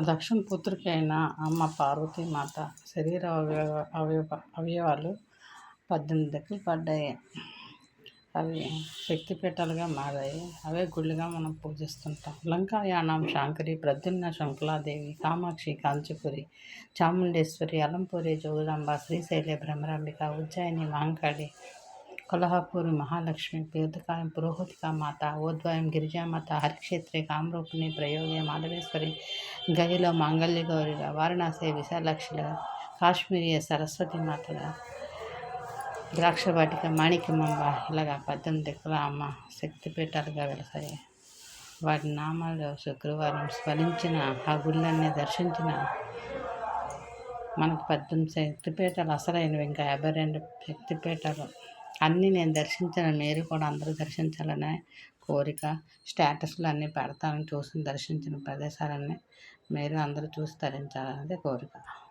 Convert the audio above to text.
దక్షిణ పుత్రిక అయిన అమ్మ పార్వతీమాత శరీర అవయవాలు 18 దిక్కులు పడ్డాయి. అవి శక్తిపీఠాలుగా మారాయి. అవే గుళ్ళుగా మనం పూజిస్తుంటాం. లంకాయానం శాంకరి, ప్రద్యుమ్న శంకులాదేవి, కామాక్షి కాంచీపురి, చాముండేశ్వరి, అలంపూరి జోగులాంబ, శ్రీశైల భ్రమరాంబిక, ఉజ్జయిని మహంకాళి, కొల్హాపూరి మహాలక్ష్మి, పీతకాయం పురోహితికా మాత, ఓద్వాయం గిరిజామాత, హరిక్షేత్రే కామరూపిణి, ప్రయోగే మాధవేశ్వరి, గయలో మాంగళ్య గౌరిగా, వారణాసి విశాలాక్షిగా, కాశ్మీరీయ సరస్వతి మాతగా, ద్రాక్షవాటిక మాణిక్యమంబ, ఇలాగా 18 దిక్కుల అమ్మ శక్తిపీఠాలుగా వెలసాయి. వాటి నామాలు శుక్రవారం స్మరించిన, ఆ గుళ్ళన్నీ దర్శించిన మనకు 18 శక్తిపీఠాలు అసలైనవి. ఇంకా 52 శక్తిపీఠాలు అన్నీ నేను దర్శించిన, మీరు కూడా అందరూ దర్శించాలనే కోరిక. స్టేటస్లు అన్నీ పెడతాను, చూసి దర్శించిన ప్రదేశాలన్నీ మీరు అందరూ చూసి తరించాలనేది కోరిక.